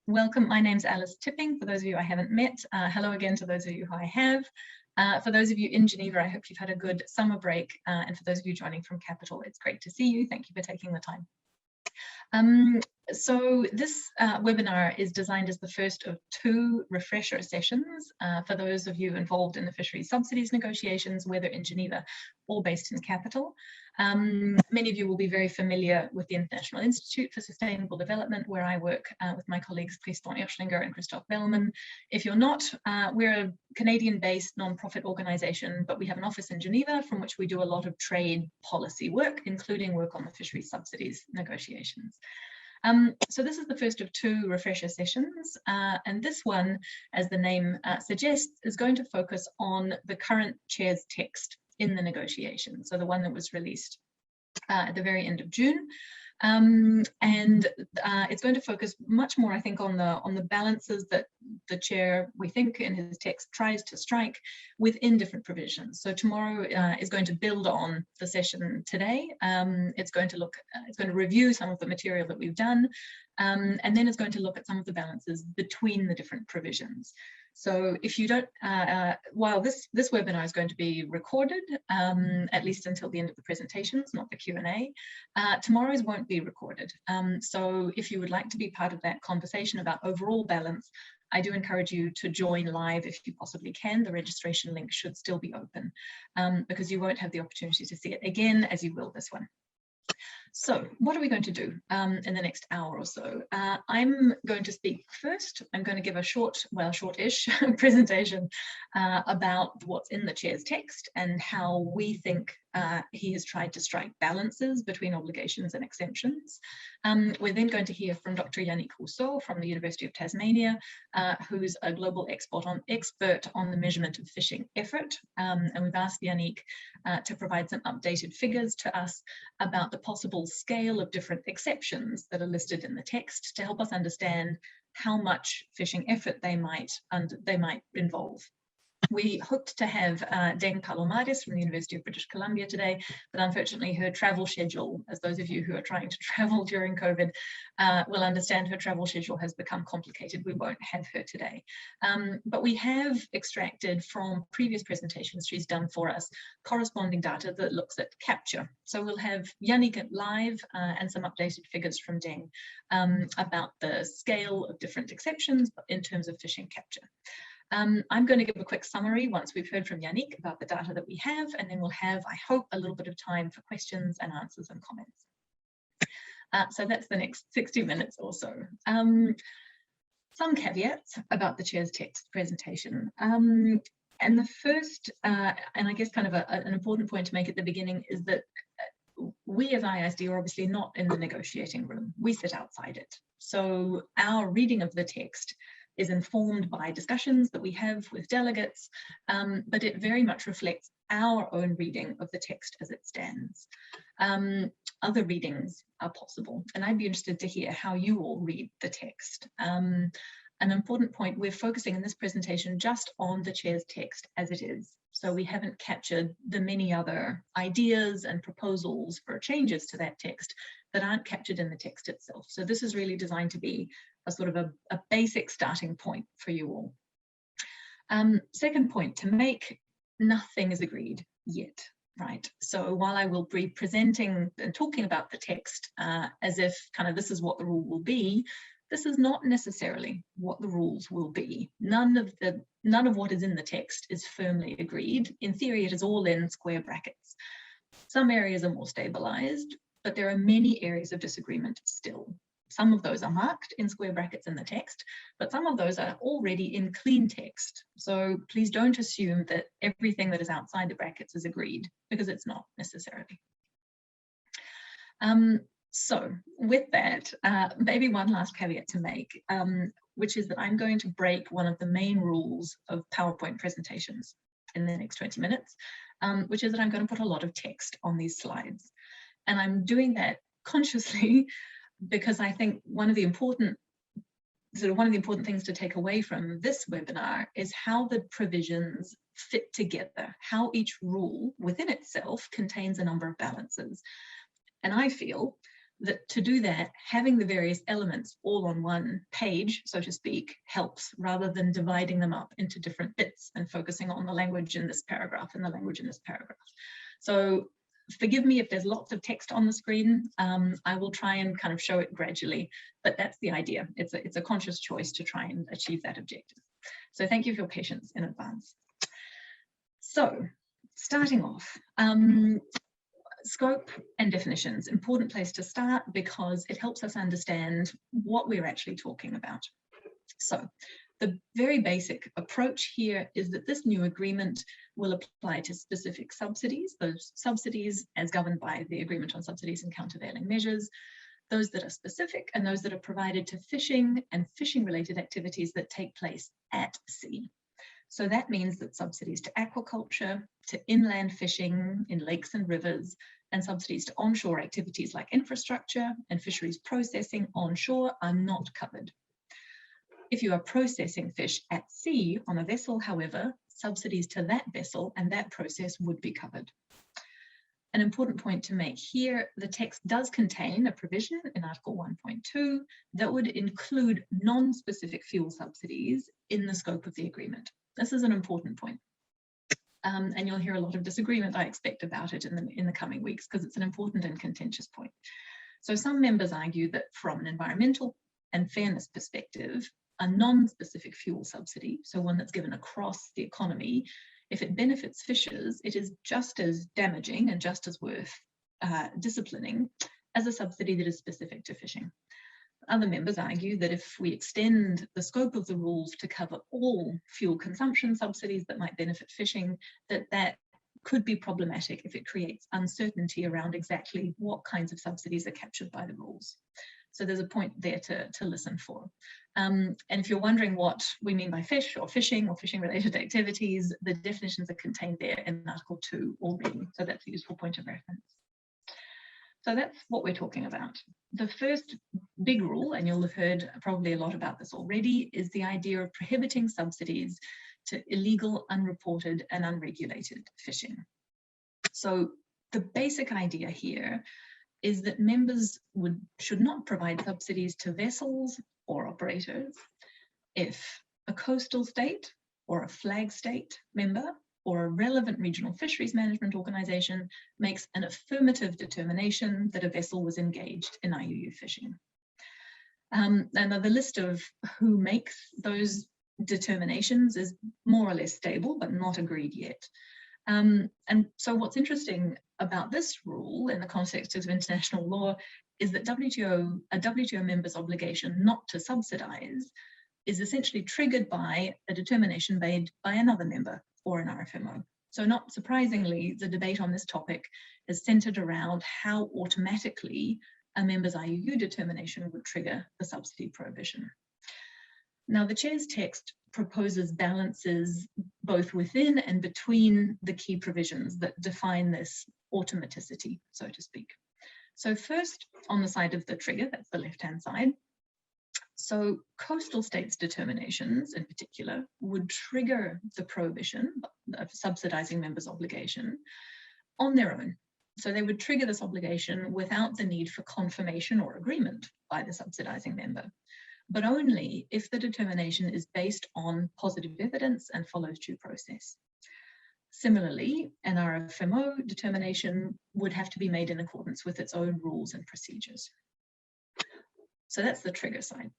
Welcome, my name's Alice Tipping. For those of you I haven't met, hello again to those of you who I have. For those of you in Geneva, I hope you've had a good summer break. And for those of you joining from Capital, it's great to see you. Thank you for taking the time. So this webinar is designed as the first of two refresher sessions for those of you involved in the Fisheries Subsidies negotiations, whether in Geneva or based in Capital. Many of you will be very familiar with the International Institute for Sustainable Development, where I work with my colleagues Tristan Erschlinger and Christophe Bellman. If you're not, we're a Canadian-based non-profit organisation, but we have an office in Geneva from which we do a lot of trade policy work, including work on the Fisheries Subsidies negotiations. So this is the first of two refresher sessions, and this one, as the name suggests, is going to focus on the current chair's text in the negotiation, so the one that was released at the very end of June. It's going to focus much more, I think, on the balances that the chair, we think, in his text tries to strike within different provisions. So tomorrow is going to build on the session today. It's going to review some of the material that we've done, and then it's going to look at some of the balances between the different provisions. So if you don't, while this webinar is going to be recorded, at least until the end of the presentations, not the Q&A, tomorrow's won't be recorded. So if you would like to be part of that conversation about overall balance, I do encourage you to join live if you possibly can. The registration link should still be open because you won't have the opportunity to see it again as you will this one. So what are we going to do in the next hour or so? I'm going to speak first. I'm going to give a short-ish presentation about what's in the chair's text and how we think he has tried to strike balances between obligations and exemptions. We're then going to hear from Dr. Yannick Rousseau from the University of Tasmania, who's a global expert on the measurement of fishing effort. And we've asked Yannick to provide some updated figures to us about the possible scale of different exceptions that are listed in the text to help us understand how much fishing effort they might involve. We hoped to have Deng Palomares from the University of British Columbia today, but unfortunately her travel schedule, as those of you who are trying to travel during COVID will understand, her travel schedule has become complicated. We won't have her today. But we have extracted from previous presentations she's done for us corresponding data that looks at capture. So we'll have Yannick live and some updated figures from Deng about the scale of different exceptions in terms of fishing capture. I'm going to give a quick summary once we've heard from Yannick about the data that we have, and then we'll have, I hope, a little bit of time for questions and answers and comments. So that's the next 60 minutes or so. Some caveats about the chair's text presentation. And the first, and I guess kind of an important point to make at the beginning, is that we as IISD are obviously not in the negotiating room. We sit outside it. So our reading of the text is informed by discussions that we have with delegates, but it very much reflects our own reading of the text as it stands. Other readings are possible, and I'd be interested to hear how you all read the text. An important point, we're focusing in this presentation just on the chair's text as it is. So we haven't captured the many other ideas and proposals for changes to that text that aren't captured in the text itself. So this is really designed to be a sort of a basic starting point for you all. Second point to make, nothing is agreed yet, right? So while I will be presenting and talking about the text as if kind of this is what the rule will be, this is not necessarily what the rules will be. None of what is in the text is firmly agreed. In theory, it is all in square brackets. Some areas are more stabilized, but there are many areas of disagreement still. Some of those are marked in square brackets in the text, but some of those are already in clean text. So please don't assume that everything that is outside the brackets is agreed, because it's not necessarily. So with that, maybe one last caveat to make, which is that I'm going to break one of the main rules of PowerPoint presentations in the next 20 minutes, which is that I'm going to put a lot of text on these slides. And I'm doing that consciously because I think one of the important things to take away from this webinar is how the provisions fit together, how each rule within itself contains a number of balances. And I feel that to do that, having the various elements all on one page, so to speak, helps, rather than dividing them up into different bits and focusing on the language in this paragraph and the language in this paragraph. So forgive me if there's lots of text on the screen. I will try and kind of show it gradually, but that's the idea. It's a conscious choice to try and achieve that objective. So thank you for your patience in advance. So starting off, scope and definitions, important place to start because it helps us understand what we're actually talking about. So the very basic approach here is that this new agreement will apply to specific subsidies, those subsidies as governed by the Agreement on Subsidies and Countervailing Measures, those that are specific and those that are provided to fishing and fishing-related activities that take place at sea. So that means that subsidies to aquaculture, to inland fishing in lakes and rivers, and subsidies to onshore activities like infrastructure and fisheries processing onshore are not covered. If you are processing fish at sea on a vessel, however, subsidies to that vessel and that process would be covered. An important point to make here, the text does contain a provision in Article 1.2 that would include non-specific fuel subsidies in the scope of the agreement. This is an important point. And you'll hear a lot of disagreement, I expect, about it in the coming weeks, because it's an important and contentious point. So some members argue that from an environmental and fairness perspective, a non-specific fuel subsidy, so one that's given across the economy, if it benefits fishers, it is just as damaging and just as worth disciplining as a subsidy that is specific to fishing. Other members argue that if we extend the scope of the rules to cover all fuel consumption subsidies that might benefit fishing, that could be problematic if it creates uncertainty around exactly what kinds of subsidies are captured by the rules. So there's a point there to listen for. And if you're wondering what we mean by fish or fishing-related activities, the definitions are contained there in Article 2 already. So that's a useful point of reference. So that's what we're talking about. The first big rule, and you'll have heard probably a lot about this already, is the idea of prohibiting subsidies to illegal, unreported, and unregulated fishing. So the basic idea here is that members should not provide subsidies to vessels or operators if a coastal state or a flag state member or a relevant regional fisheries management organisation makes an affirmative determination that a vessel was engaged in IUU fishing. And the list of who makes those determinations is more or less stable, but not agreed yet. And so what's interesting about this rule in the context of international law is that a WTO member's obligation not to subsidise is essentially triggered by a determination made by another member or an RFMO. So not surprisingly, the debate on this topic is centred around how automatically a member's IUU determination would trigger the subsidy prohibition. Now, the chair's text proposes balances both within and between the key provisions that define this automaticity, so to speak. So first, on the side of the trigger, that's the left-hand side. So coastal states' determinations in particular would trigger the prohibition of subsidising members' obligation on their own. So they would trigger this obligation without the need for confirmation or agreement by the subsidising member, but only if the determination is based on positive evidence and follows due process. Similarly, an RFMO determination would have to be made in accordance with its own rules and procedures. So that's the trigger side.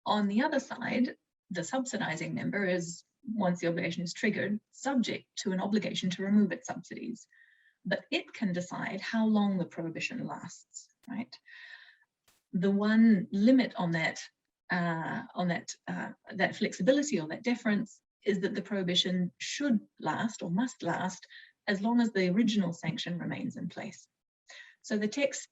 On the other side, the subsidising member is, once the obligation is triggered, subject to an obligation to remove its subsidies, but it can decide how long the prohibition lasts, right? The one limit on that flexibility or that difference is that the prohibition should last or must last as long as the original sanction remains in place. So the text,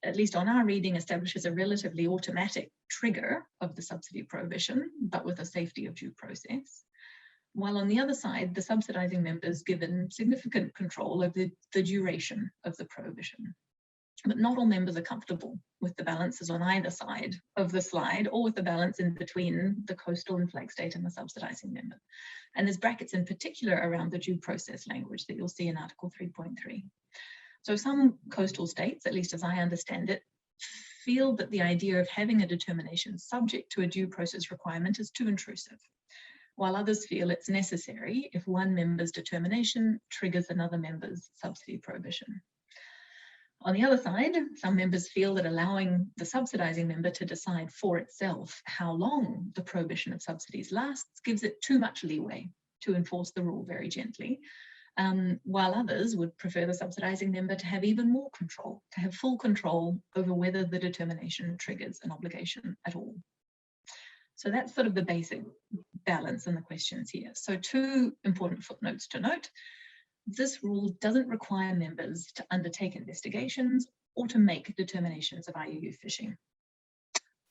at least on our reading, establishes a relatively automatic trigger of the subsidy prohibition, but with a safety of due process. While on the other side, the subsidising member is given significant control over the duration of the prohibition. But not all members are comfortable with the balances on either side of the slide, or with the balance in between the coastal and flag state and the subsidising member. And there's brackets in particular around the due process language that you'll see in Article 3.3. So some coastal states, at least as I understand it, feel that the idea of having a determination subject to a due process requirement is too intrusive, while others feel it's necessary if one member's determination triggers another member's subsidy prohibition. On the other side, some members feel that allowing the subsidising member to decide for itself how long the prohibition of subsidies lasts gives it too much leeway to enforce the rule very gently, while others would prefer the subsidising member to have even more control, to have full control over whether the determination triggers an obligation at all. So that's sort of the basic balance in the questions here. So 2 important footnotes to note. This rule doesn't require members to undertake investigations or to make determinations of IUU fishing.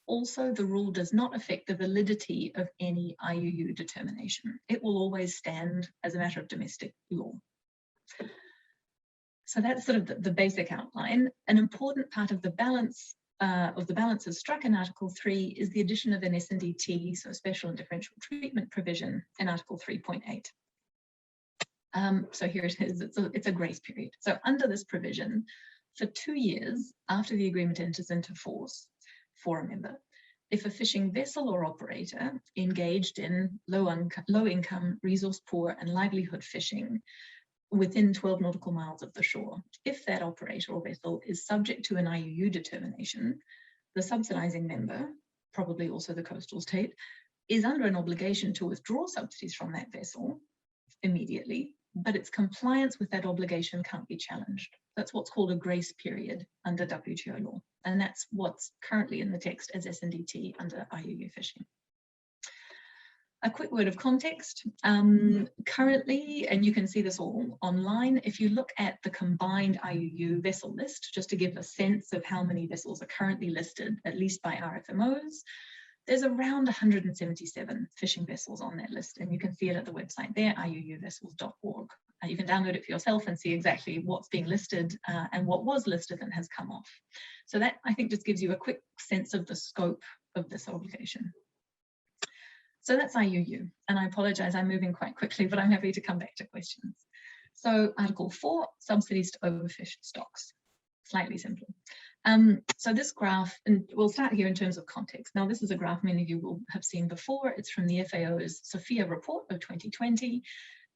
Also, the rule does not affect the validity of any IUU determination. It will always stand as a matter of domestic law. So that's sort of the basic outline. An important part of the balances struck in Article 3 is the addition of an S&DT, so special and differential treatment provision in Article 3.8. So here it is, it's a grace period. So under this provision, for 2 years after the agreement enters into force for a member, if a fishing vessel or operator engaged in low-income, resource-poor and livelihood fishing within 12 nautical miles of the shore, if that operator or vessel is subject to an IUU determination, the subsidising member, probably also the coastal state, is under an obligation to withdraw subsidies from that vessel immediately, but its compliance with that obligation can't be challenged. That's what's called a grace period under WTO law, and that's what's currently in the text as S&DT under IUU fishing. A quick word of context. Currently, and you can see this all online, if you look at the combined IUU vessel list, just to give a sense of how many vessels are currently listed, at least by RFMOs, there's around 177 fishing vessels on that list, and you can see it at the website there, iuuvessels.org. You can download it for yourself and see exactly what's being listed and what was listed and has come off. So that, I think, just gives you a quick sense of the scope of this obligation. So that's IUU, and I apologise, I'm moving quite quickly, but I'm happy to come back to questions. So Article 4, subsidies to overfished stocks. Slightly simpler. So this graph, and we'll start here in terms of context. Now, this is a graph many of you will have seen before. It's from the FAO's SOFIA report of 2020,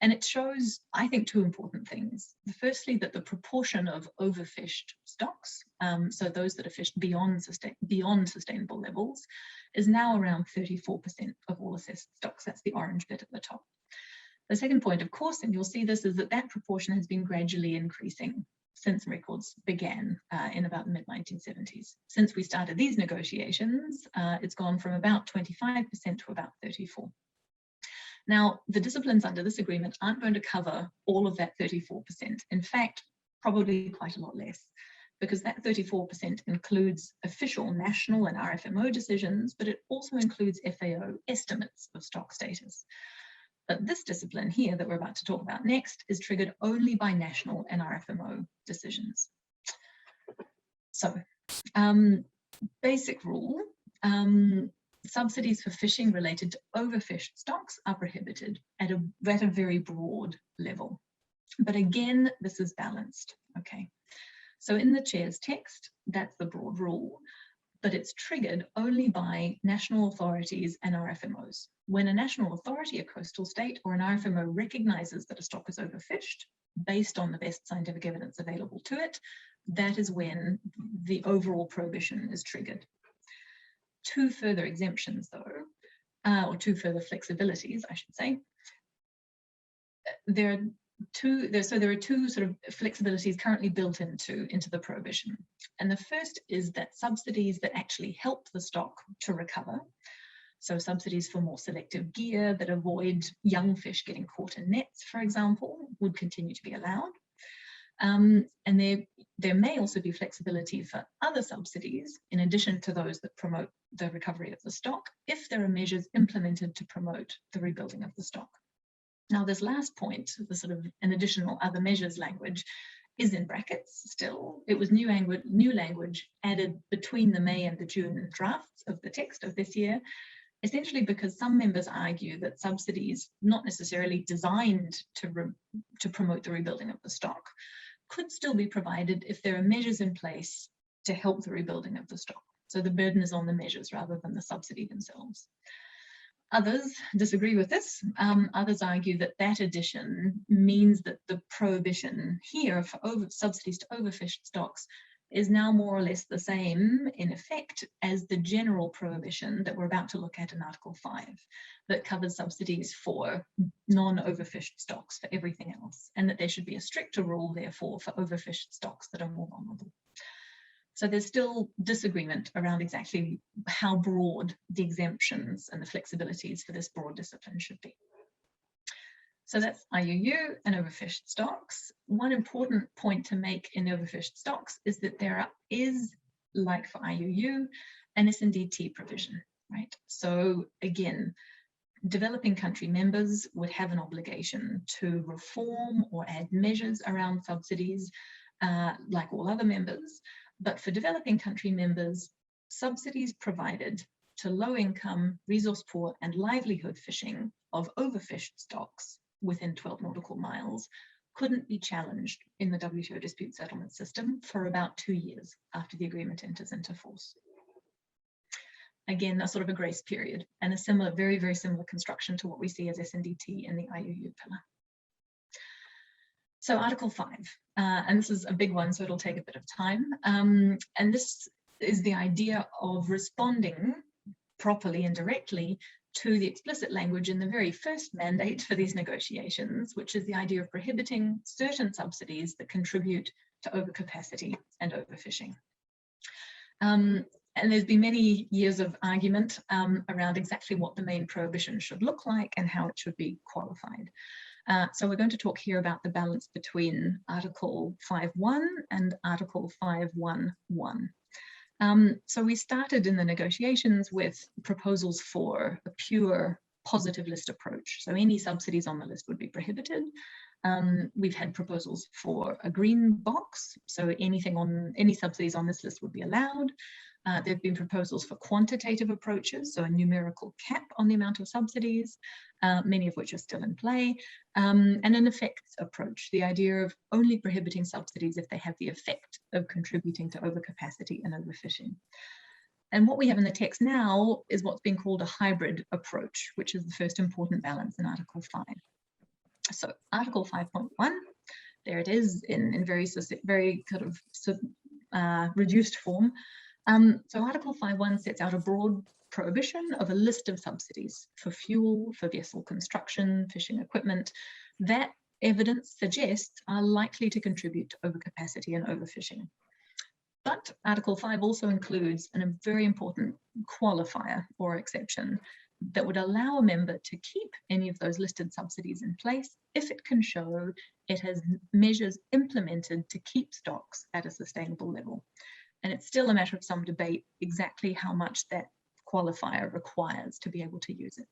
and it shows, I think, 2 important things. Firstly, that the proportion of overfished stocks, so those that are fished beyond sustainable levels, is now around 34% of all assessed stocks. That's the orange bit at the top. The second point, of course, and you'll see this, is that that proportion has been gradually increasing since records began in about the mid-1970s. Since we started these negotiations, it's gone from about 25% to about 34%. Now, the disciplines under this agreement aren't going to cover all of that 34%. In fact, probably quite a lot less, because that 34% includes official national and RFMO decisions, but it also includes FAO estimates of stock status. But this discipline here that we're about to talk about next is triggered only by national and RFMO decisions. So, basic rule, subsidies for fishing related to overfished stocks are prohibited at a very broad level. But again, this is balanced, okay? So in the chair's text, that's the broad rule, but it's triggered only by national authorities and RFMOs. When a national authority, a coastal state, or an RFMO recognizes that a stock is overfished, based on the best scientific evidence available to it, that is when the overall prohibition is triggered. 2 further exemptions, though, or 2 further flexibilities, I should say. There are 2 sort of flexibilities currently built into the prohibition. And the first is that subsidies that actually help the stock to recover, so subsidies for more selective gear that avoid young fish getting caught in nets, for example, would continue to be allowed. And there may also be flexibility for other subsidies, in addition to those that promote the recovery of the stock, if there are measures implemented to promote the rebuilding of the stock. Now, this last point, the sort of an additional other measures language, is in brackets still. It was new language added between the May and the June drafts of the text of this year, essentially because some members argue that subsidies, not necessarily designed to promote the rebuilding of the stock, could still be provided if there are measures in place to help the rebuilding of the stock. So the burden is on the measures rather than the subsidy themselves. Others disagree with this. Others argue that that addition means that the prohibition here for subsidies to overfished stocks is now more or less the same in effect as the general prohibition that we're about to look at in Article 5 that covers subsidies for non-overfished stocks for everything else, and that there should be a stricter rule therefore for overfished stocks that are more vulnerable. So there's still disagreement around exactly how broad the exemptions and the flexibilities for this broad discipline should be. So that's IUU and overfished stocks. One important point to make in overfished stocks is that there is, like for IUU, an S&DT provision, right? So again, developing country members would have an obligation to reform or add measures around subsidies, like all other members. But for developing country members, subsidies provided to low-income, resource-poor and livelihood fishing of overfished stocks within 12 nautical miles couldn't be challenged in the WTO dispute settlement system for about 2 years after the agreement enters into force. Again, a sort of a grace period and a similar, very, very similar construction to what we see as S&DT in the IUU pillar. So Article 5, and this is a big one, so it'll take a bit of time. And this is the idea of responding properly and directly to the explicit language in the very first mandate for these negotiations, which is the idea of prohibiting certain subsidies that contribute to overcapacity and overfishing. And there's been many years of argument around exactly what the main prohibition should look like and how it should be qualified. So we're going to talk here about the balance between Article 5.1 and Article 5.1.1. So we started in the negotiations with proposals for a pure positive list approach. So any subsidies on the list would be prohibited. We've had proposals for a green box. So any subsidies on this list would be allowed. There have been proposals for quantitative approaches, so a numerical cap on the amount of subsidies, many of which are still in play, and an effects approach, the idea of only prohibiting subsidies if they have the effect of contributing to overcapacity and overfishing. And what we have in the text now is what's being called a hybrid approach, which is the first important balance in Article 5. So Article 5.1, there it is in very kind of reduced form. So Article 5.1 sets out a broad prohibition of a list of subsidies for fuel, for vessel construction, fishing equipment, that evidence suggests are likely to contribute to overcapacity and overfishing. But Article 5 also includes a very important qualifier or exception that would allow a member to keep any of those listed subsidies in place if it can show it has measures implemented to keep stocks at a sustainable level. And it's still a matter of some debate exactly how much that qualifier requires to be able to use it.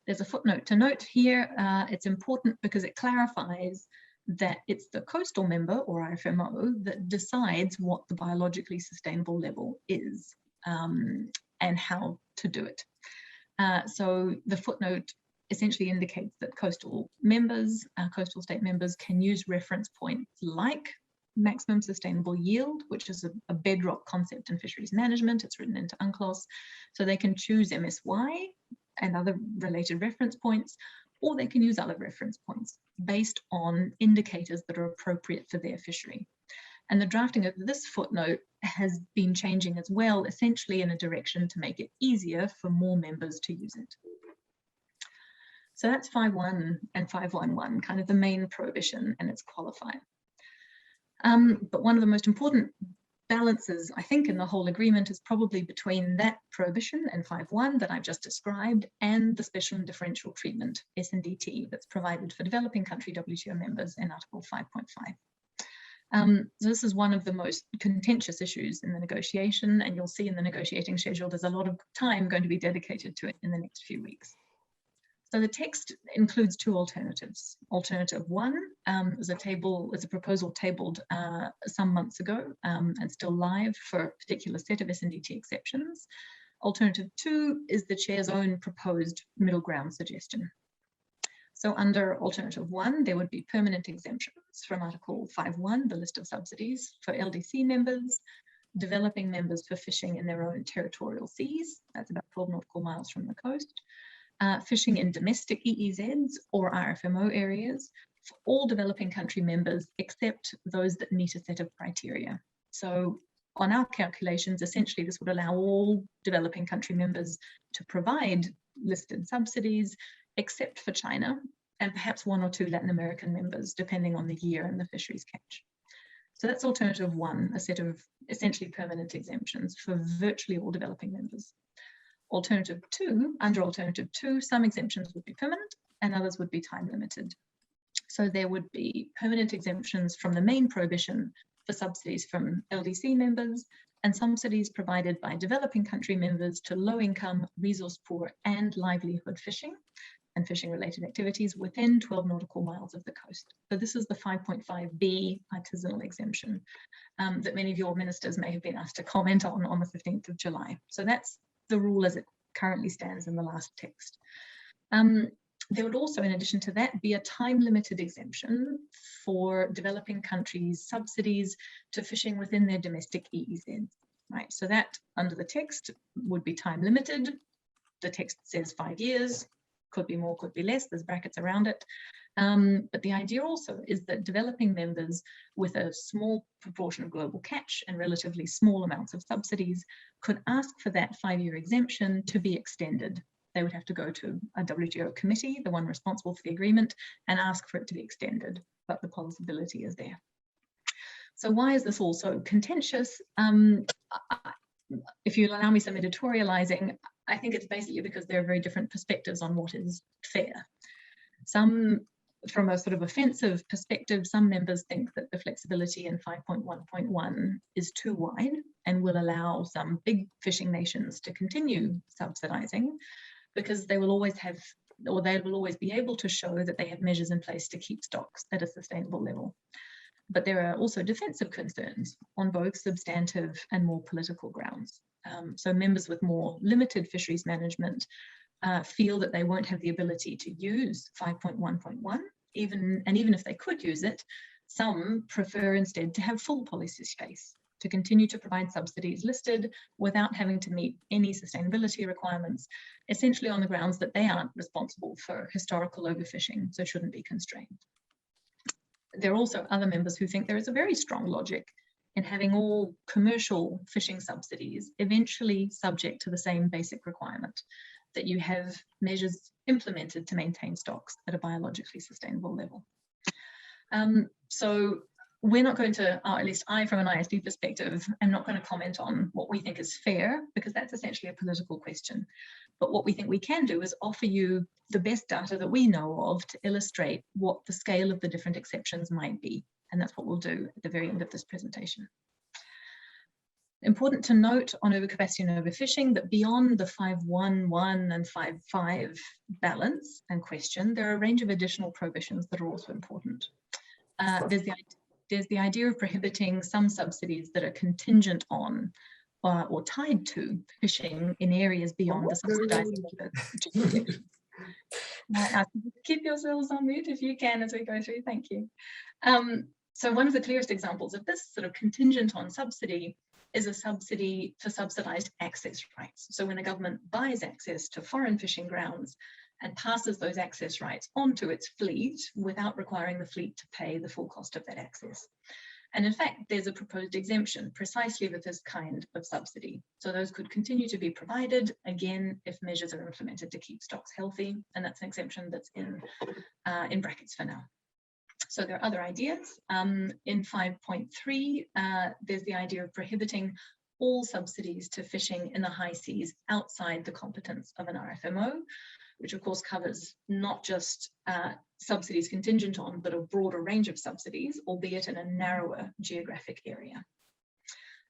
There's a footnote to note here. It's important because it clarifies that it's the coastal member or IFMO that decides what the biologically sustainable level is and how to do it. So the footnote essentially indicates that coastal state members can use reference points like maximum sustainable yield, which is a bedrock concept in fisheries management. It's written into UNCLOS. So they can choose MSY and other related reference points, or they can use other reference points based on indicators that are appropriate for their fishery. And the drafting of this footnote has been changing as well, essentially in a direction to make it easier for more members to use it. So that's 5.1 and 5.1.1, kind of the main prohibition and its qualifier. But one of the most important balances, I think, in the whole agreement is probably between that prohibition and 5.1 that I've just described and the special and differential treatment, S&DT, that's provided for developing country WTO members in Article 5.5. So this is one of the most contentious issues in the negotiation, and you'll see in the negotiating schedule there's a lot of time going to be dedicated to it in the next few weeks. So the text includes two alternatives. Alternative 1 is a proposal tabled some months ago and still live for a particular set of S&DT exceptions. Alternative 2 is the chair's own proposed middle ground suggestion. So under Alternative 1, there would be permanent exemptions from Article 5.1, the list of subsidies for LDC members, developing members for fishing in their own territorial seas, that's about 12 nautical miles from the coast, fishing in domestic EEZs or RFMO areas for all developing country members except those that meet a set of criteria. So on our calculations, essentially this would allow all developing country members to provide listed subsidies except for China and perhaps 1 or 2 Latin American members, depending on the year and the fisheries catch. So that's Alternative 1, a set of essentially permanent exemptions for virtually all developing members. Alternative 2, under Alternative 2, some exemptions would be permanent and others would be time limited. So there would be permanent exemptions from the main prohibition for subsidies from LDC members and subsidies provided by developing country members to low-income, resource-poor and livelihood fishing and fishing-related activities within 12 nautical miles of the coast. So this is the 5.5b artisanal exemption that many of your ministers may have been asked to comment on the 15th of July. So that's the rule as it currently stands in the last text. There would also, in addition to that, be a time-limited exemption for developing countries' subsidies to fishing within their domestic EEZs. Right, so that under the text would be time-limited. The text says 5 years, could be more, could be less, there's brackets around it. But the idea also is that developing members with a small proportion of global catch and relatively small amounts of subsidies could ask for that 5-year exemption to be extended. They would have to go to a WTO committee, the one responsible for the agreement, and ask for it to be extended, but the possibility is there. So why is this all so contentious? If you'll allow me some editorializing, I think it's basically because there are very different perspectives on what is fair. Some, from a sort of offensive perspective, some members think that the flexibility in 5.1.1 is too wide and will allow some big fishing nations to continue subsidizing because they will always have, or they will always be able to show that they have measures in place to keep stocks at a sustainable level. But there are also defensive concerns on both substantive and more political grounds. So members with more limited fisheries management feel that they won't have the ability to use 5.1.1, even if they could use it, some prefer instead to have full policy space to continue to provide subsidies listed without having to meet any sustainability requirements, essentially on the grounds that they aren't responsible for historical overfishing, so shouldn't be constrained. There are also other members who think there is a very strong logic in having all commercial fishing subsidies eventually subject to the same basic requirement, that you have measures implemented to maintain stocks at a biologically sustainable level. So we're not going to, or at least I, from an ISD perspective, am not going to comment on what we think is fair, because that's essentially a political question. But what we think we can do is offer you the best data that we know of to illustrate what the scale of the different exceptions might be. And that's what we'll do at the very end of this presentation. Important to note on overcapacity and overfishing that beyond the 5.1.1 and 5.5 balance and question, there are a range of additional prohibitions that are also important. There's the idea of prohibiting some subsidies that are contingent on or tied to fishing in areas beyond the subsidized jurisdiction. Keep yourselves on mute if you can as we go through, thank you. So one of the clearest examples of this sort of contingent on subsidy is a subsidy for subsidized access rights. So when a government buys access to foreign fishing grounds and passes those access rights onto its fleet without requiring the fleet to pay the full cost of that access. And in fact, there's a proposed exemption precisely for this kind of subsidy. So those could continue to be provided, again, if measures are implemented to keep stocks healthy, and that's an exemption that's in brackets for now. So there are other ideas. In 5.3, there's the idea of prohibiting all subsidies to fishing in the high seas outside the competence of an RFMO, which of course covers not just subsidies contingent on, but a broader range of subsidies, albeit in a narrower geographic area.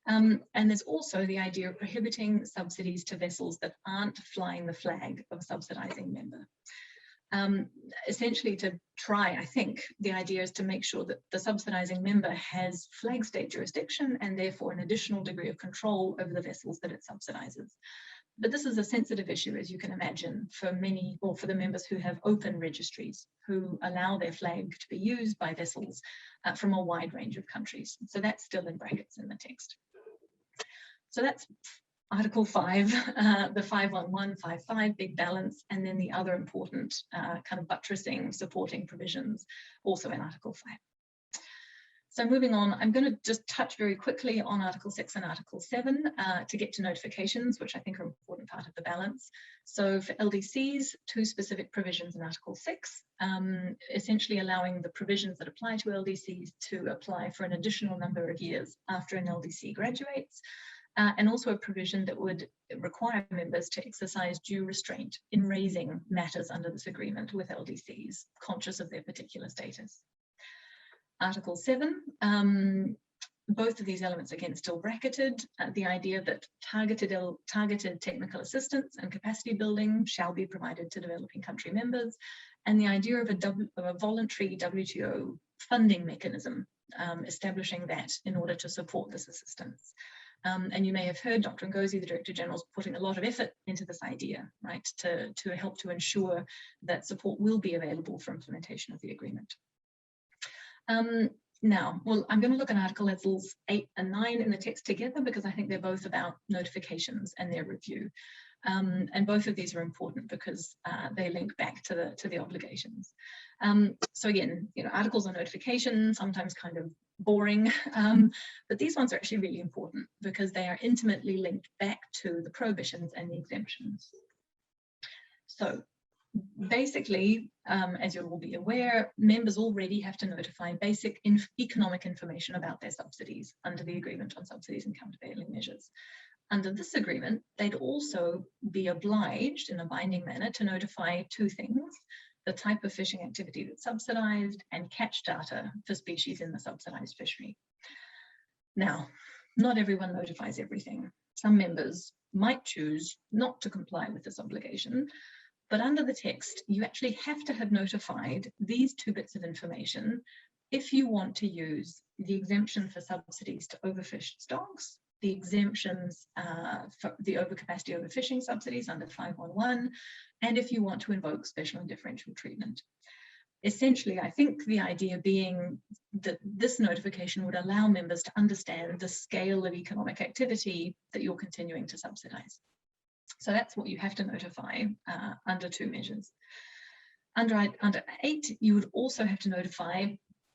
And there's also the idea of prohibiting subsidies to vessels that aren't flying the flag of a subsidizing member. Essentially to try, I think, the idea is to make sure that the subsidizing member has flag state jurisdiction and therefore an additional degree of control over the vessels that it subsidizes. But this is a sensitive issue, as you can imagine, for many, or for the members who have open registries, who allow their flag to be used by vessels from a wide range of countries. So that's still in brackets in the text. So that's Article 5, the 51155 big balance, and then the other important kind of buttressing, supporting provisions also in Article 5. So moving on, I'm going to just touch very quickly on Article 6 and Article 7 to get to notifications, which I think are an important part of the balance. So for LDCs, two specific provisions in Article 6, essentially allowing the provisions that apply to LDCs to apply for an additional number of years after an LDC graduates. And also a provision that would require members to exercise due restraint in raising matters under this agreement with LDCs, conscious of their particular status. Article 7, both of these elements again still bracketed, the idea that targeted technical assistance and capacity building shall be provided to developing country members, and the idea of a voluntary WTO funding mechanism, establishing that in order to support this assistance. And you may have heard Dr. Ngozi, the Director General, is putting a lot of effort into this idea, right, to help to ensure that support will be available for implementation of the agreement. Now, well, I'm going to look at Articles 8 and 9 in the text together because I think they're both about notifications and their review. And both of these are important because they link back to the obligations. So again, you know, articles on notification, sometimes kind of boring, but these ones are actually really important because they are intimately linked back to the prohibitions and the exemptions. So basically, as you'll all be aware, members already have to notify basic economic information about their subsidies under the Agreement on Subsidies and Countervailing Measures. Under this agreement, they'd also be obliged in a binding manner to notify two things: the type of fishing activity that's subsidised and catch data for species in the subsidised fishery. Now, not everyone notifies everything. Some members might choose not to comply with this obligation, but under the text, you actually have to have notified these two bits of information if you want to use the exemption for subsidies to overfished stocks, the exemptions for the overcapacity overfishing subsidies under 511, and if you want to invoke special and differential treatment. Essentially, I think the idea being that this notification would allow members to understand the scale of economic activity that you're continuing to subsidise. So that's what you have to notify under two measures. Under 8, you would also have to notify,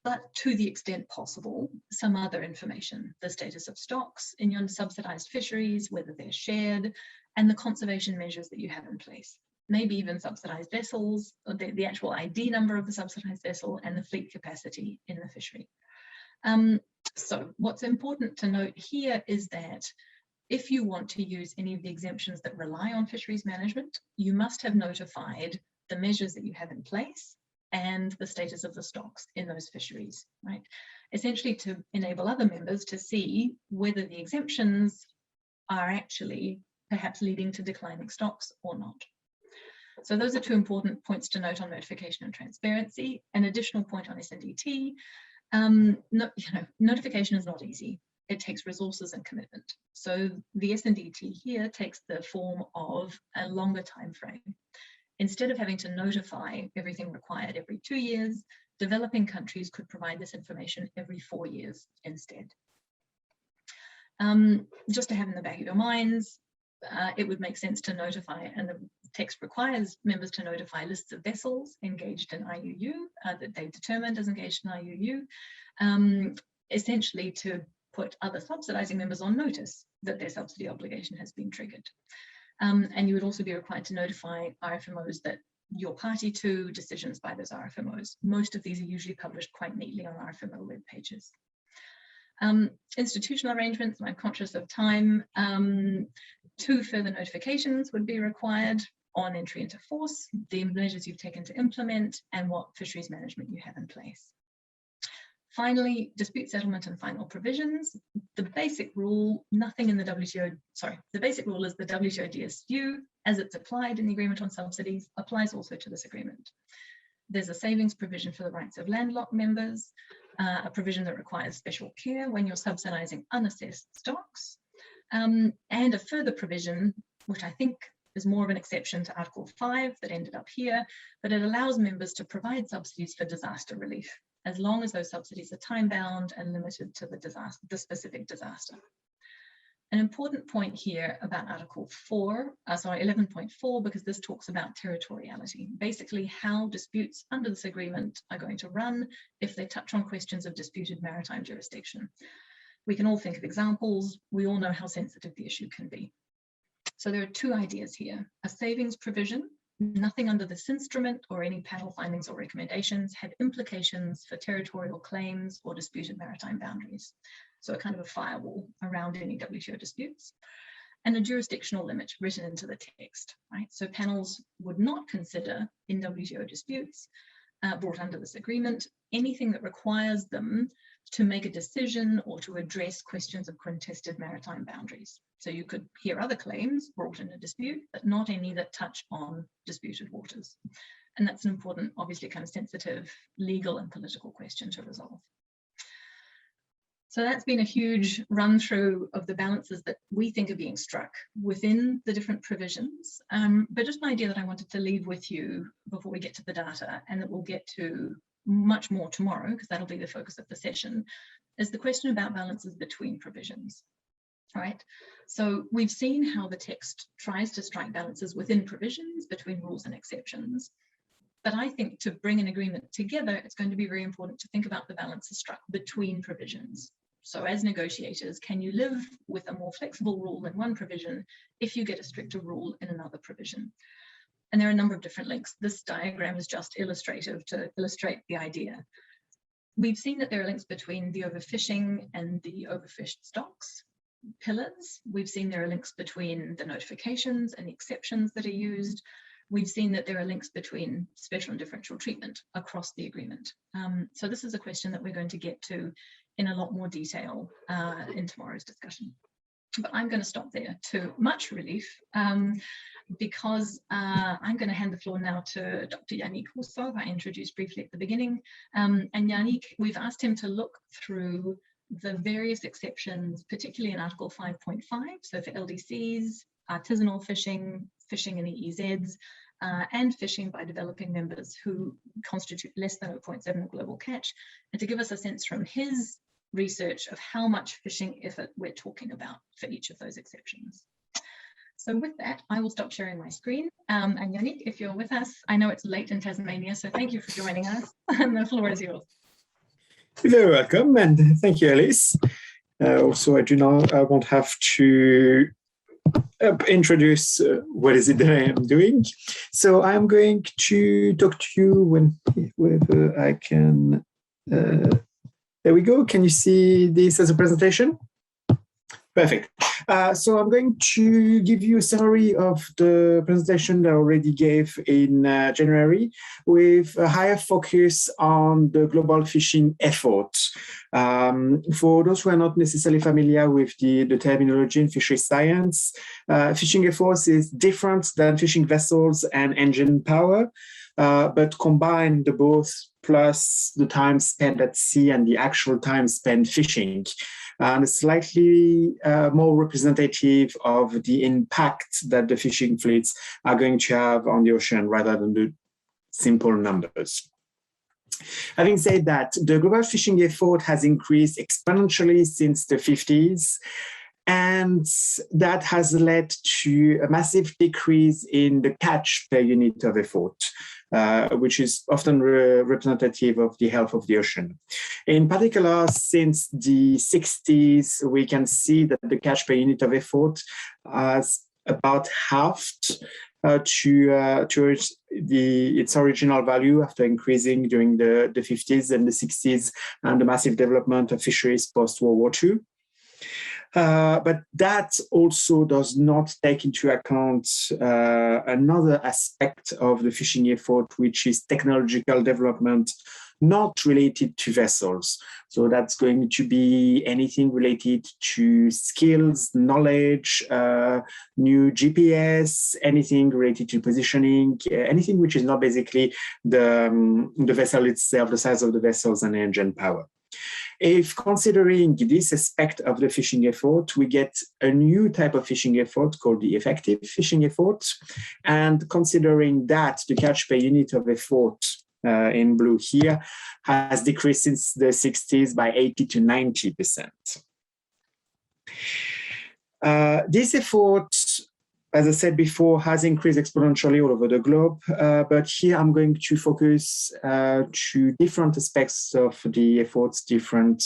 but to the extent possible, some other information: the status of stocks in your subsidised fisheries, whether they're shared, and the conservation measures that you have in place. Maybe even subsidised vessels, or the actual ID number of the subsidised vessel, and the fleet capacity in the fishery. So what's important to note here is that if you want to use any of the exemptions that rely on fisheries management, you must have notified the measures that you have in place and the status of the stocks in those fisheries, right? Essentially to enable other members to see whether the exemptions are actually perhaps leading to declining stocks or not. So those are two important points to note on notification and transparency. An additional point on SNDT, notification is not easy. It takes resources and commitment. So the SNDT here takes the form of a longer time frame. Instead of having to notify everything required every 2 years, developing countries could provide this information every 4 years instead. Just to have in the back of your minds, it would make sense to notify, and the text requires members to notify lists of vessels engaged in IUU that they've determined as engaged in IUU, essentially to put other subsidising members on notice that their subsidy obligation has been triggered. And you would also be required to notify RFMOs that you're party to decisions by those RFMOs. Most of these are usually published quite neatly on RFMO web pages. Institutional arrangements, and I'm conscious of time, 2 further notifications would be required on entry into force, the measures you've taken to implement, and what fisheries management you have in place. Finally, dispute settlement and final provisions. The basic rule, nothing in the WTO, the basic rule is the WTO DSU, as it's applied in the Agreement on Subsidies, applies also to this agreement. There's a savings provision for the rights of landlocked members, a provision that requires special care when you're subsidising unassessed stocks, and a further provision which I think is more of an exception to Article 5 that ended up here, but it allows members to provide subsidies for disaster relief, as long as those subsidies are time-bound and limited to the specific disaster. An important point here about Article 11.4, because this talks about territoriality, basically how disputes under this agreement are going to run if they touch on questions of disputed maritime jurisdiction. We can all think of examples. We all know how sensitive the issue can be. So there are two ideas here: a savings provision. Nothing under this instrument or any panel findings or recommendations have implications for territorial claims or disputed maritime boundaries. So a kind of a firewall around any WTO disputes, and a jurisdictional limit written into the text, right? So panels would not consider in WTO disputes brought under this agreement anything that requires them to make a decision or to address questions of contested maritime boundaries. So you could hear other claims brought in a dispute, but not any that touch on disputed waters. And that's an important, obviously kind of sensitive legal and political question to resolve. So that's been a huge run through of the balances that we think are being struck within the different provisions. But just an idea that I wanted to leave with you before we get to the data, and that we'll get to much more tomorrow, because that'll be the focus of the session, is the question about balances between provisions. All right, so we've seen how the text tries to strike balances within provisions between rules and exceptions. But I think to bring an agreement together, it's going to be very important to think about the balances struck between provisions. So as negotiators, can you live with a more flexible rule in one provision if you get a stricter rule in another provision? And there are a number of different links. This diagram is just illustrative to illustrate the idea. We've seen that there are links between the overfishing and the overfished stocks pillars. We've seen there are links between the notifications and the exceptions that are used. We've seen that there are links between special and differential treatment across the agreement. So this is a question that we're going to get to in a lot more detail in tomorrow's discussion. But I'm going to stop there, to much relief, because I'm going to hand the floor now to Dr. Yannick Rousseau, who I introduced briefly at the beginning. And Yannick, we've asked him to look through the various exceptions, particularly in Article 5.5, so for LDCs, artisanal fishing, fishing in EEZs, and fishing by developing members who constitute less than 0.7 global catch, and to give us a sense from his research of how much fishing effort we're talking about for each of those exceptions. So with that, I will stop sharing my screen. And Yannick, if you're with us, I know it's late in Tasmania, so thank you for joining us, and the floor is yours. You're very welcome, and thank you, Alice. Also, I won't have to introduce what is it that I am doing. So I'm going to talk to you whether I can. There we go. Can you see this as a presentation? Perfect. So I'm going to give you a summary of the presentation that I already gave in January, with a higher focus on the global fishing effort. For those who are not necessarily familiar with the terminology in fisheries science, fishing efforts is different than fishing vessels and engine power, but combine the both plus the time spent at sea and the actual time spent fishing. And slightly more representative of the impact that the fishing fleets are going to have on the ocean rather than the simple numbers. Having said that, the global fishing effort has increased exponentially since the 50s, and that has led to a massive decrease in the catch per unit of effort, which is often representative of the health of the ocean. In particular, since the 60s, we can see that the catch per unit of effort has about halved to its original value after increasing during the 50s and the 60s and the massive development of fisheries post-World War II. But that also does not take into account another aspect of the fishing effort, which is technological development not related to vessels. So that's going to be anything related to skills, knowledge, new GPS, anything related to positioning, anything which is not basically the vessel itself, the size of the vessels and engine power. If considering this aspect of the fishing effort, we get a new type of fishing effort called the effective fishing effort. And considering that the catch per unit of effort in blue here has decreased since the 60s by 80 to 90%. This effort, as I said before, has increased exponentially all over the globe, but here I'm going to focus to different aspects of the efforts, different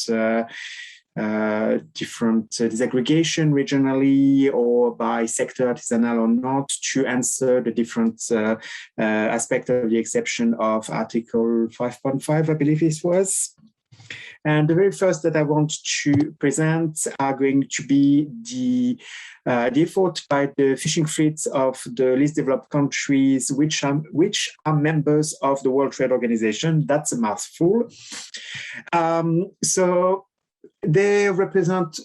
disaggregation regionally or by sector, artisanal or not, to answer the different aspect of the exception of Article 5.5, I believe it was. And the very first that I want to present are going to be the effort by the fishing fleets of the least developed countries, which are members of the World Trade Organization. That's a mouthful. So they represent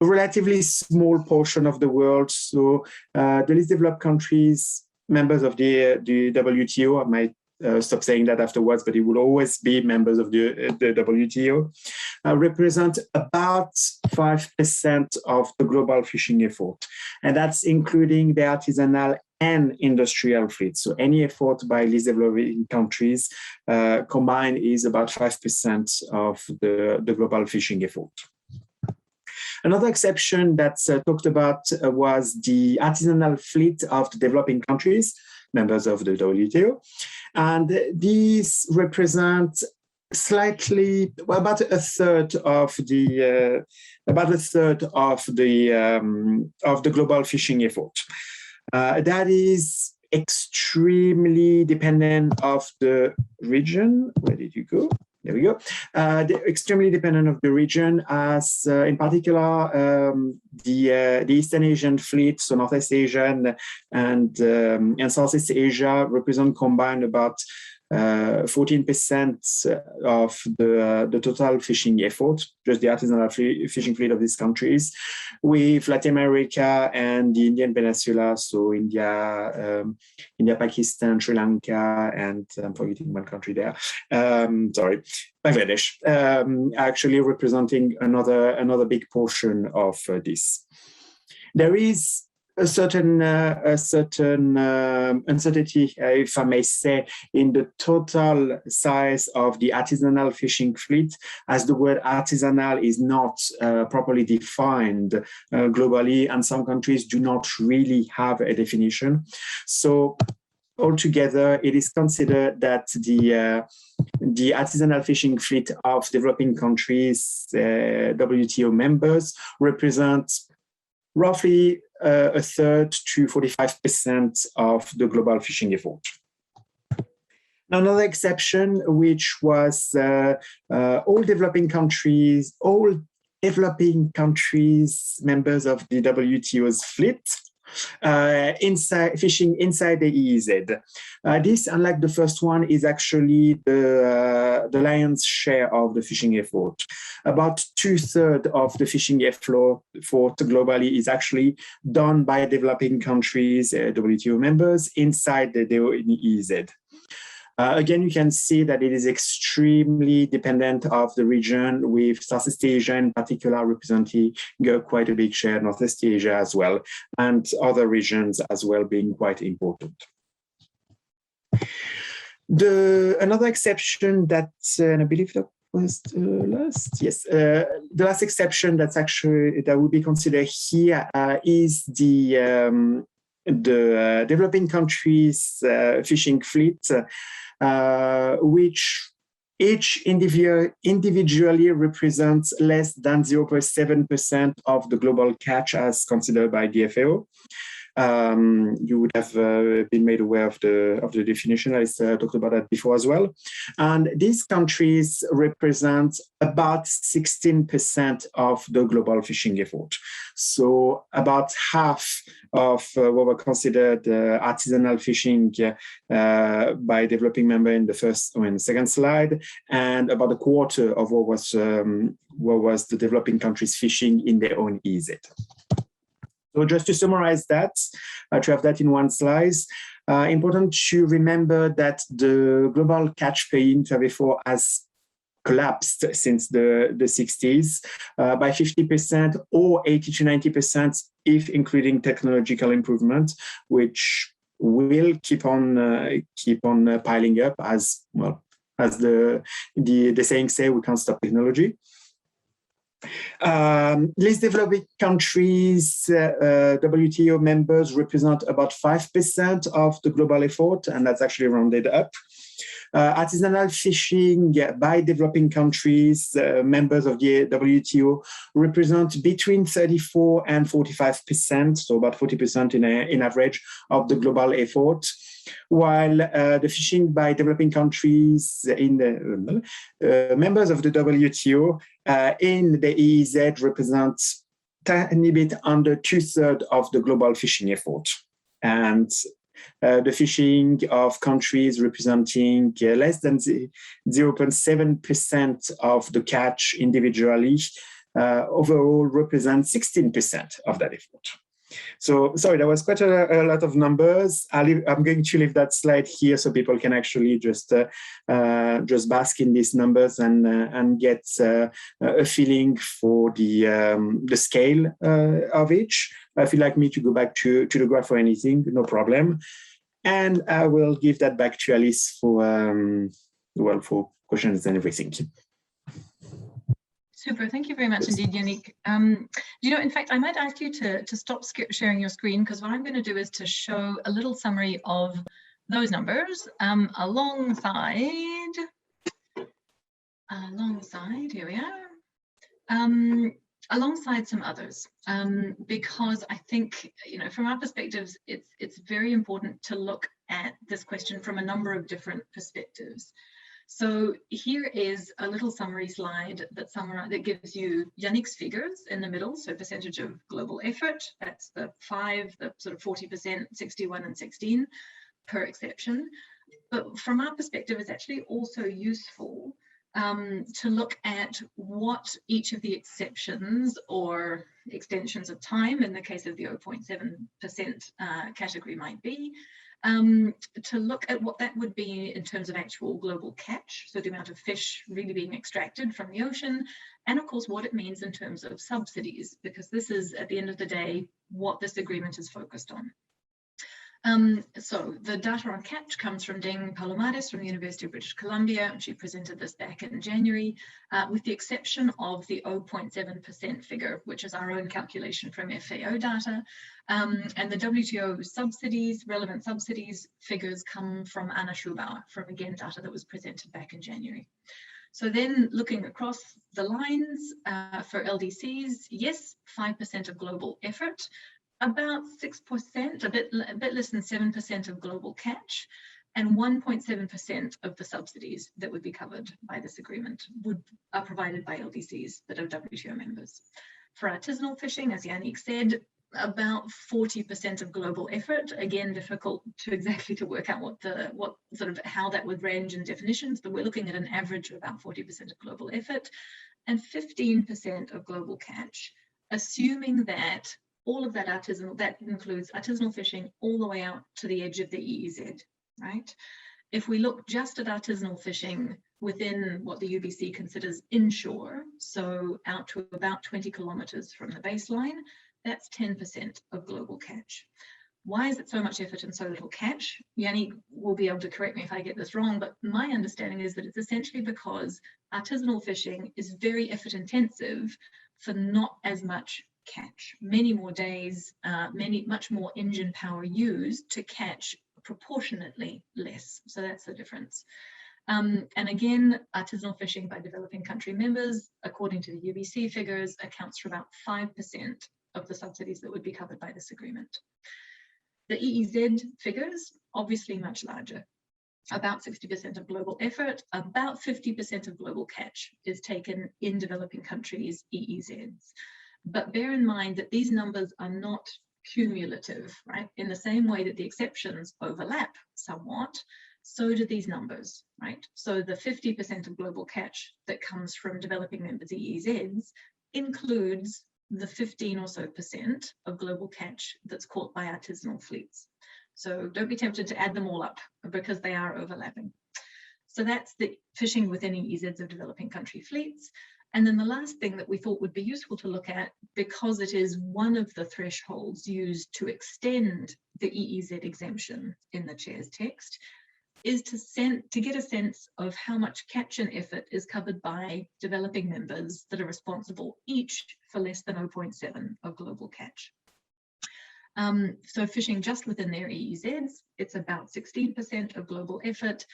a relatively small portion of the world. So the least developed countries, members of the WTO, I might stop saying that afterwards, but it will always be members of the WTO, represent about 5% of the global fishing effort. And that's including the artisanal and industrial fleets. So any effort by least developing countries combined is about 5% of the global fishing effort. Another exception that's talked about was the artisanal fleet of the developing countries, members of the WTO. And these represent slightly, well, about a third of the global fishing effort. That is extremely dependent of the region. Where did you go? There we go. They're extremely dependent of the region, as in particular the Eastern Asian fleet, so Northeast Asia and Southeast Asia represent combined about 14% of the total fishing effort, just the artisanal fishing fleet of these countries, with Latin America and the Indian Peninsula, so India, Pakistan, Sri Lanka, and I'm forgetting one country there. Bangladesh, actually representing another big portion of this. There is a certain uncertainty, if I may say, in the total size of the artisanal fishing fleet, as the word artisanal is not properly defined globally, and some countries do not really have a definition. So altogether, it is considered that the artisanal fishing fleet of developing countries, WTO members, represents roughly a third to 45% of the global fishing effort. Now, another exception, which was all developing countries members of the WTO's fleet, fishing inside the EEZ. This, unlike the first one, is actually the lion's share of the fishing effort. About 2/3 of the fishing effort globally is actually done by developing countries, WTO members, inside the EEZ. Again, you can see that it is extremely dependent of the region, with Southeast Asia in particular representing quite a big share, Northeast Asia as well, and other regions as well being quite important. Another exception that, and I believe that was the last, yes, the last exception that would be considered here is the developing countries fishing fleet, which each individually represents less than 0.7% of the global catch as considered by the FAO. You would have been made aware of the definition. I talked about that before as well. And these countries represent about 16% of the global fishing effort. So about half of what were considered artisanal fishing by developing member in the second slide, and about a quarter of what was the developing countries fishing in their own EEZ. So just to summarize that, to have that in one slide, important to remember that the global catch per unit of effort has collapsed since the 60s by 50% or 80 to 90% if including technological improvement, which will keep on piling up as well as the saying say, we can't stop technology. Least developing countries, WTO members represent about 5% of the global effort, and that's actually rounded up. Artisanal fishing by developing countries, members of the WTO, represent between 34 and 45%, so about 40% in average of the global effort, while the fishing by developing countries in the members of the WTO in the EEZ represents a tiny bit under 2/3 of the global fishing effort. And the fishing of countries representing less than 0.7% of the catch individually overall represents 16% of that effort. So sorry, that was quite a lot of numbers. I'm going to leave that slide here so people can actually just bask in these numbers and get a feeling for the scale of each. If you'd like me to go back to the graph or anything, no problem. And I will give that back to Alice for questions and everything. Super, thank you very much indeed, Yannick. In fact, I might ask you to stop sharing your screen, because what I'm going to do is to show a little summary of those numbers alongside, here we are, alongside some others, because I think, from our perspectives, it's very important to look at this question from a number of different perspectives. So here is a little summary slide that gives you Yannick's figures in the middle, so percentage of global effort, that's the 5, the sort of 40%, 61 and 16 per exception. But from our perspective, it's actually also useful to look at what each of the exceptions or extensions of time, in the case of the 0.7% category, might be, to look at what that would be in terms of actual global catch, so the amount of fish really being extracted from the ocean, and of course what it means in terms of subsidies, because this is, at the end of the day, what this agreement is focused on. So the data on catch comes from Deng Palomares from the University of British Columbia. She presented this back in January, with the exception of the 0.7% figure, which is our own calculation from FAO data. And the WTO subsidies, relevant subsidies figures come from Anna Schubauer, from again data that was presented back in January. So then looking across the lines for LDCs, yes, 5% of global effort, about 6%, a bit less than 7% of global catch, and 1.7% of the subsidies that would be covered by this agreement are provided by LDCs that are WTO members. For artisanal fishing, as Yannick said, about 40% of global effort. Again, difficult to work out how that would range in definitions, but we're looking at an average of about 40% of global effort, and 15% of global catch, assuming that all of that that includes artisanal fishing all the way out to the edge of the EEZ, right? If we look just at artisanal fishing within what the UBC considers inshore, so out to about 20 kilometers from the baseline, that's 10% of global catch. Why is it so much effort and so little catch? Yannick will be able to correct me if I get this wrong, but my understanding is that it's essentially because artisanal fishing is very effort intensive for not as much catch. Many more days, much more engine power used to catch proportionately less. So that's the difference. And again, artisanal fishing by developing country members, according to the UBC figures, accounts for about 5% of the subsidies that would be covered by this agreement. The EEZ figures, obviously much larger. About 60% of global effort, about 50% of global catch is taken in developing countries' EEZs. But bear in mind that these numbers are not cumulative, right? In the same way that the exceptions overlap somewhat, so do these numbers, right? So the 50% of global catch that comes from developing members' EEZs includes the 15% or so of global catch that's caught by artisanal fleets. So don't be tempted to add them all up, because they are overlapping. So that's the fishing within EEZs of developing country fleets. And then the last thing that we thought would be useful to look at, because it is one of the thresholds used to extend the EEZ exemption in the chair's text, is to get a sense of how much catch and effort is covered by developing members that are responsible each for less than 0.7 of global catch. So fishing just within their EEZs, it's about 16% of global effort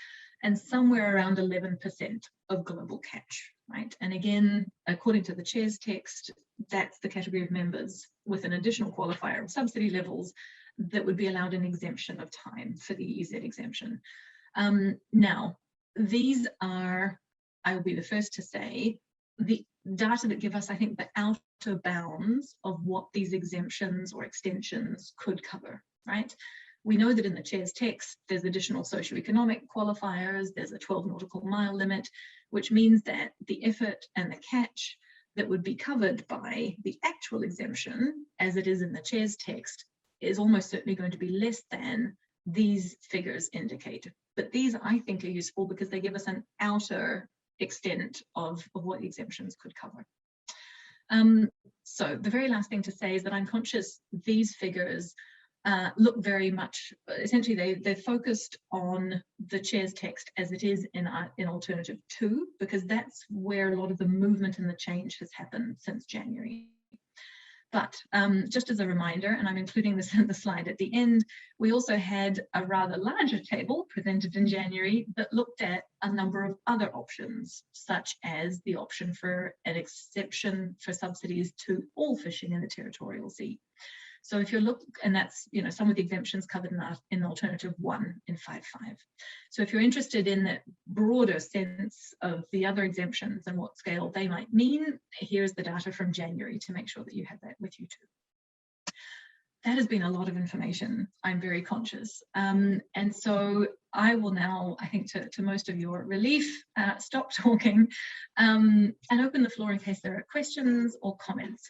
and somewhere around 11% of global catch, right? And again, according to the chair's text, that's the category of members with an additional qualifier of subsidy levels that would be allowed an exemption of time for the EEZ exemption. Now, these are, I will be the first to say, the data that give us, I think, the outer bounds of what these exemptions or extensions could cover, right? We know that in the chair's text, there's additional socioeconomic qualifiers, there's a 12 nautical mile limit, which means that the effort and the catch that would be covered by the actual exemption, as it is in the chair's text, is almost certainly going to be less than these figures indicate. But these, I think, are useful because they give us an outer extent of what the exemptions could cover. So the very last thing to say is that I'm conscious these figures look very much, essentially they're focused on the chair's text as it is in alternative 2, because that's where a lot of the movement and the change has happened since January. But just as a reminder, and I'm including this in the slide at the end, we also had a rather larger table presented in January that looked at a number of other options, such as the option for an exception for subsidies to all fishing in the territorial sea. So if you look, and that's, you know, some of the exemptions covered in alternative 1 in 5.5. So if you're interested in that broader sense of the other exemptions and what scale they might mean, here's the data from January to make sure that you have that with you too. That has been a lot of information, I'm very conscious. And so I will now, I think to most of your relief, stop talking and open the floor in case there are questions or comments.